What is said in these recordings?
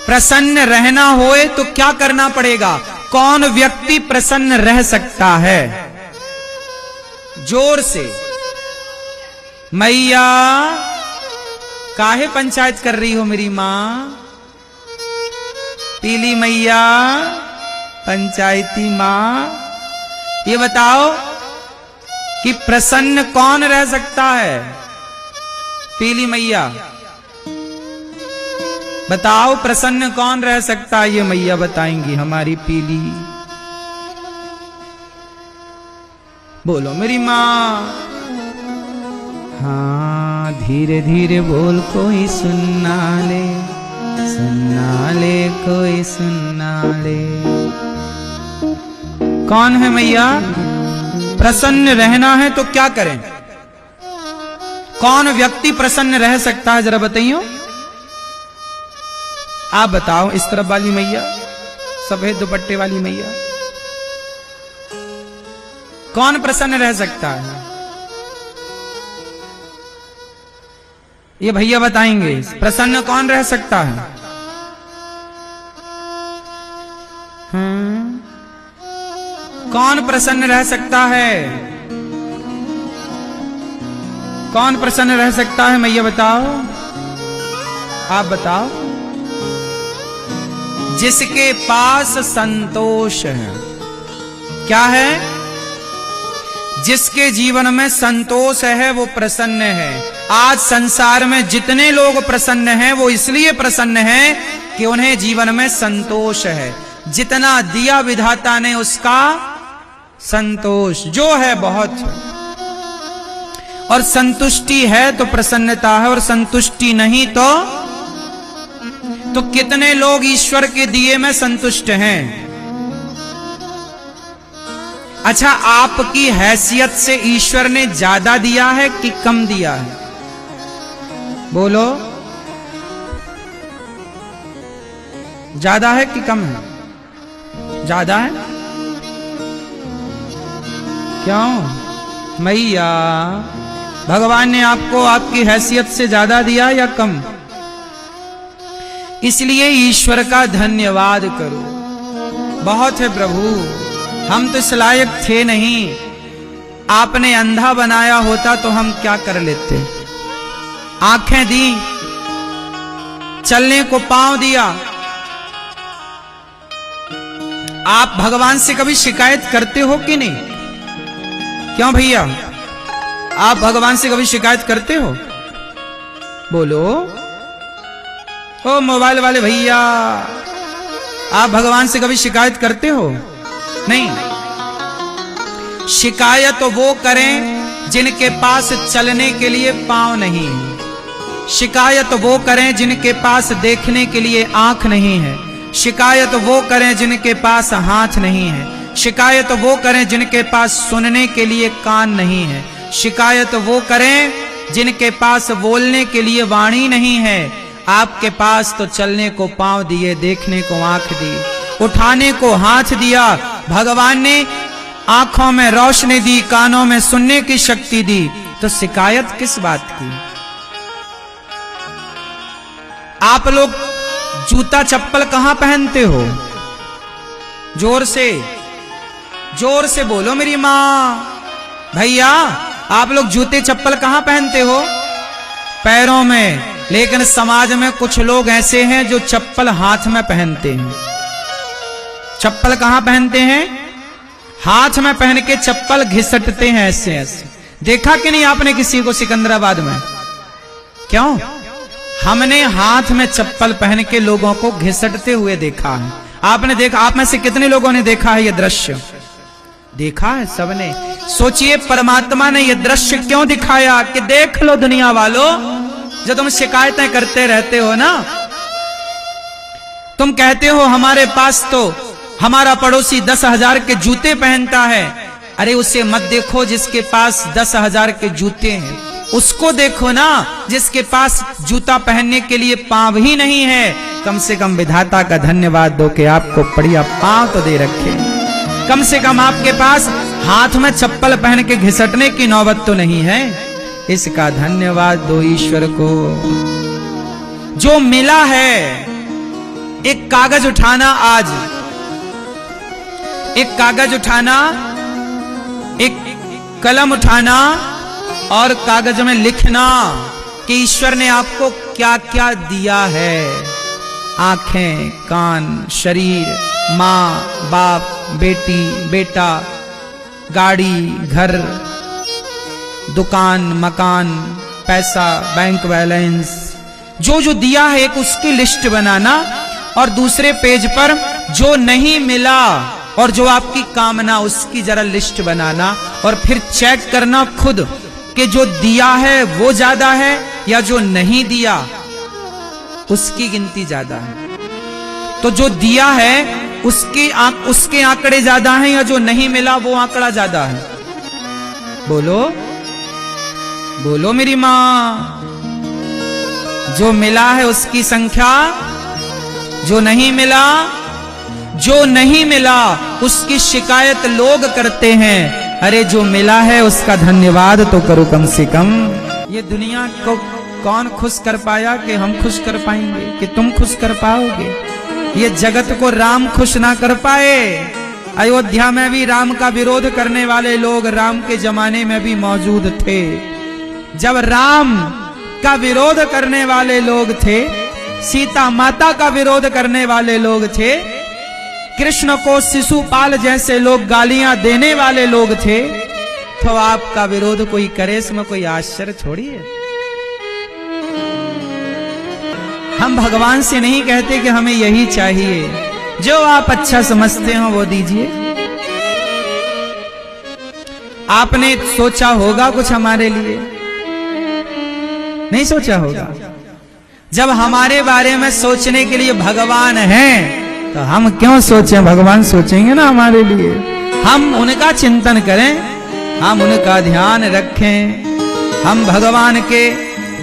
प्रसन्न रहना होए तो क्या करना पड़ेगा? कौन व्यक्ति प्रसन्न रह सकता है? जोर से मैया काहे पंचायत कर रही हो मेरी मां? पीली मैया, पंचायती मां, ये बताओ कि प्रसन्न कौन रह सकता है? पीली मैया बताओ, प्रसन्न कौन रह सकता है? ये मैया बताएंगी हमारी पीली। बोलो मेरी मां। हाँ, धीरे धीरे बोल, कोई सुनना ले, सुनना ले, कोई सुनना ले। कौन है मैया? प्रसन्न रहना है तो क्या करें? कौन व्यक्ति प्रसन्न रह सकता है? जरा बताइयो। आप बताओ, इस तरफ वाली मैया, सफेद दुपट्टे वाली मैया, कौन प्रसन्न रह सकता है? ये भैया बताएंगे प्रसन्न कौन रह सकता है। कौन प्रसन्न रह सकता है? कौन प्रसन्न रह सकता है? मैया बताओ, आप बताओ। जिसके पास संतोष है। क्या है? जिसके जीवन में संतोष है वो प्रसन्न है। आज संसार में जितने लोग प्रसन्न हैं वो इसलिए प्रसन्न हैं कि उन्हें जीवन में संतोष है। जितना दिया विधाता ने उसका संतोष जो है बहुत, और संतुष्टि है तो प्रसन्नता है, और संतुष्टि नहीं तो कितने लोग ईश्वर के दिए में संतुष्ट हैं? अच्छा, आपकी हैसियत से ईश्वर ने ज्यादा दिया है कि कम दिया है? बोलो, ज्यादा है कि कम है? ज्यादा है। क्यों मैया? भगवान ने आपको आपकी हैसियत से ज्यादा दिया या कम? इसलिए ईश्वर का धन्यवाद करो। बहुत है प्रभु, हम तो इस लायक थे नहीं। आपने अंधा बनाया होता तो हम क्या कर लेते? आंखें दी, चलने को पांव दिया। आप भगवान से कभी शिकायत करते हो कि नहीं? क्यों भैया, आप भगवान से कभी शिकायत करते हो? बोलो। ओ मोबाइल वाले भैया, आप भगवान से कभी शिकायत करते हो? नहीं। शिकायत तो वो करें जिनके पास चलने के लिए पांव नहीं है। शिकायत तो वो करें जिनके पास देखने के लिए आंख नहीं है। शिकायत तो वो करें जिनके पास हाथ नहीं है। शिकायत तो वो करें जिनके पास सुनने के लिए कान नहीं है। शिकायत तो वो करें जिनके पास बोलने के लिए वाणी नहीं है। आपके पास तो चलने को पांव दिए, देखने को आंख दी, उठाने को हाथ दिया। भगवान ने आंखों में रोशनी दी, कानों में सुनने की शक्ति दी, तो शिकायत किस बात की? आप लोग जूता चप्पल कहां पहनते हो? जोर से बोलो मेरी मां। भैया, आप लोग जूते चप्पल कहां पहनते हो? पैरों में। लेकिन समाज में कुछ लोग ऐसे हैं जो चप्पल हाथ में पहनते हैं। चप्पल कहां पहनते हैं? हाथ में पहन के चप्पल घिसटते हैं ऐसे ऐसे। देखा कि नहीं आपने किसी को सिकंदराबाद में? क्यों? हमने हाथ में चप्पल पहन के लोगों को घिसटते हुए देखा है। आपने देखा? आप में से कितने लोगों ने देखा है ये दृश्य? देखा है सबने। सोचिए, परमात्मा ने ये दृश्य क्यों दिखाया कि देख लो दुनिया वालों, जो तुम शिकायतें करते रहते हो ना, तुम कहते हो हमारे पास तो हमारा पड़ोसी 10,000 के जूते पहनता है। अरे उसे मत देखो जिसके पास 10,000 के जूते हैं, उसको देखो ना जिसके पास जूता पहनने के लिए पांव ही नहीं है। कम से कम विधाता का धन्यवाद दो कि आपको बढ़िया पांव तो दे रखे। कम से कम आपके पास हाथ में चप्पल पहन के घिसटने की नौबत तो नहीं है। इसका धन्यवाद दो ईश्वर को। जो मिला है एक कागज उठाना, आज एक कागज उठाना, एक कलम उठाना और कागज में लिखना कि ईश्वर ने आपको क्या क्या दिया है। आंखें, कान, शरीर, माँ, बाप, बेटी, बेटा, गाड़ी, घर, दुकान, मकान, पैसा, बैंक बैलेंस, जो जो दिया है एक उसकी लिस्ट बनाना और दूसरे पेज पर जो नहीं मिला और जो आपकी कामना उसकी जरा लिस्ट बनाना और फिर चेक करना खुद कि जो दिया है वो ज्यादा है या जो नहीं दिया उसकी गिनती ज्यादा है। तो जो दिया है उसके आंकड़े ज्यादा हैं या जो नहीं मिला वो आंकड़ा ज्यादा है? बोलो बोलो मेरी मां। जो मिला है उसकी संख्या, जो नहीं मिला, जो नहीं मिला उसकी शिकायत लोग करते हैं। अरे जो मिला है उसका धन्यवाद तो करो कम से कम। ये दुनिया को कौन खुश कर पाया कि हम खुश कर पाएंगे, कि तुम खुश कर पाओगे? ये जगत को राम खुश ना कर पाए। अयोध्या में भी राम का विरोध करने वाले लोग राम के जमाने में भी मौजूद थे। जब राम का विरोध करने वाले लोग थे, सीता माता का विरोध करने वाले लोग थे, कृष्ण को शिशुपाल जैसे लोग गालियां देने वाले लोग थे, तो आपका विरोध कोई करे इसमें कोई आश्चर्य छोड़िए। हम भगवान से नहीं कहते कि हमें यही चाहिए, जो आप अच्छा समझते हो वो दीजिए। आपने सोचा होगा कुछ हमारे लिए? नहीं सोचा होगा। जब हमारे बारे में सोचने के लिए भगवान हैं तो हम क्यों सोचें? भगवान सोचेंगे ना हमारे लिए। हम उनका चिंतन करें, हम उनका ध्यान रखें, हम भगवान के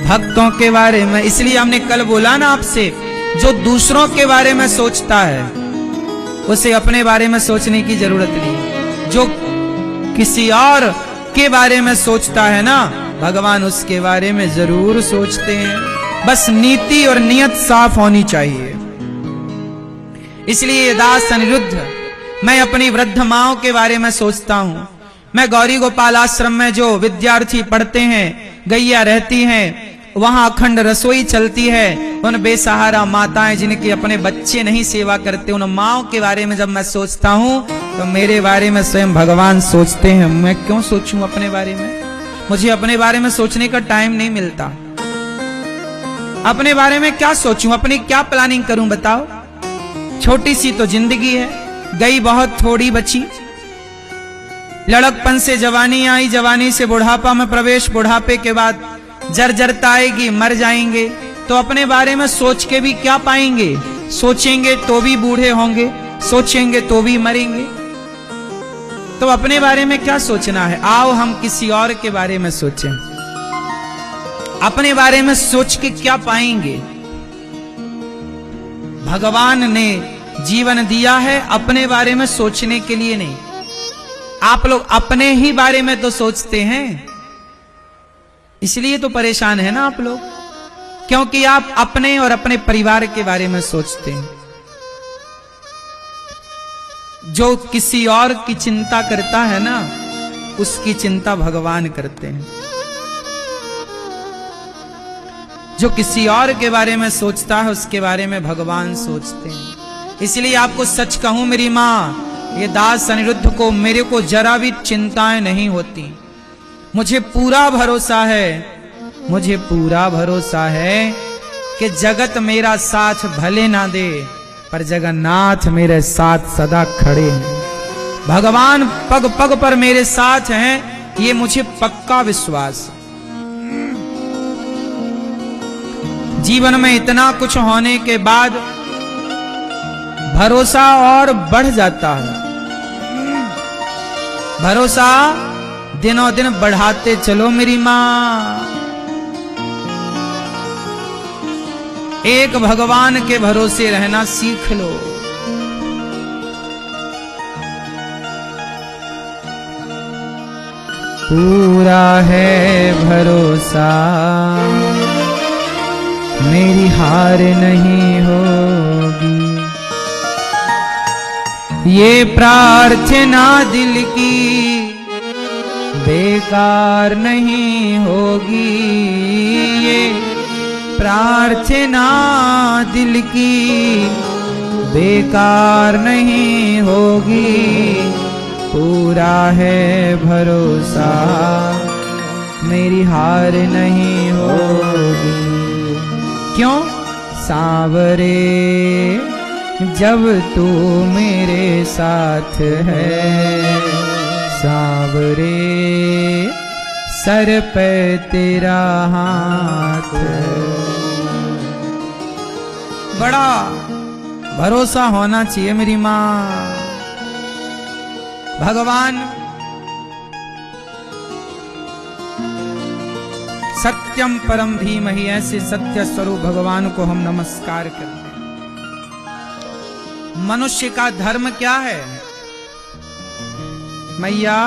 भक्तों के बारे में। इसलिए हमने कल बोला ना आपसे, जो दूसरों के बारे में सोचता है उसे अपने बारे में सोचने की जरूरत नहीं। जो किसी और के बारे में सोचता है ना, भगवान उसके बारे में जरूर सोचते हैं। बस नीति और नियत साफ होनी चाहिए। इसलिए दास अनिरुद्ध, मैं अपनी वृद्ध माओं के बारे में सोचता हूं। मैं गौरी गोपाल आश्रम में जो विद्यार्थी पढ़ते हैं, गैया रहती हैं, वहां अखंड रसोई चलती है। उन बेसहारा माताएं जिनके अपने बच्चे नहीं सेवा करते, उन माओं के बारे में जब मैं सोचता हूं तो मेरे बारे में स्वयं भगवान सोचते हैं। मैं क्यों सोचूं अपने बारे में? मुझे अपने बारे में सोचने का टाइम नहीं मिलता। अपने बारे में क्या सोचूं, अपनी क्या प्लानिंग करूं बताओ? छोटी सी तो जिंदगी है, गई बहुत थोड़ी बची। लड़कपन से जवानी आई, जवानी से बुढ़ापा में प्रवेश, बुढ़ापे के बाद जर्जरता आएगी, मर जाएंगे। तो अपने बारे में सोच के भी क्या पाएंगे? सोचेंगे तो भी बूढ़े होंगे, सोचेंगे तो भी मरेंगे। तो अपने बारे में क्या सोचना है? आओ हम किसी और के बारे में सोचें। अपने बारे में सोच के क्या पाएंगे? भगवान ने जीवन दिया है अपने बारे में सोचने के लिए नहीं। आप लोग अपने ही बारे में तो सोचते हैं, इसलिए तो परेशान है ना आप लोग, क्योंकि आप अपने और अपने परिवार के बारे में सोचते हैं। जो किसी और की चिंता करता है ना, उसकी चिंता भगवान करते हैं। जो किसी और के बारे में सोचता है उसके बारे में भगवान सोचते हैं। इसलिए आपको सच कहूं मेरी मां, ये दास अनिरुद्ध को, मेरे को जरा भी चिंताएं नहीं होती। मुझे पूरा भरोसा है, मुझे पूरा भरोसा है कि जगत मेरा साथ भले ना दे, पर जगन्नाथ मेरे साथ सदा खड़े हैं। भगवान पग पग पर मेरे साथ हैं, ये मुझे पक्का विश्वास है। जीवन में इतना कुछ होने के बाद भरोसा और बढ़ जाता है। भरोसा दिनों दिन बढ़ाते चलो मेरी मां। एक भगवान के भरोसे रहना सीख लो। पूरा है भरोसा, मेरी हार नहीं होगी। ये प्रार्थना दिल की बेकार नहीं होगी, ये प्रार्थना दिल की बेकार नहीं होगी, पूरा है भरोसा मेरी हार नहीं होगी। क्यों? सांवरे जब तू मेरे साथ है, सांवरे सर पे तेरा हाथ। बड़ा भरोसा होना चाहिए मेरी माँ। भगवान सत्यम परम धीमहि, ऐसे सत्य स्वरूप भगवान को हम नमस्कार करते हैं। मनुष्य का धर्म क्या है मैया?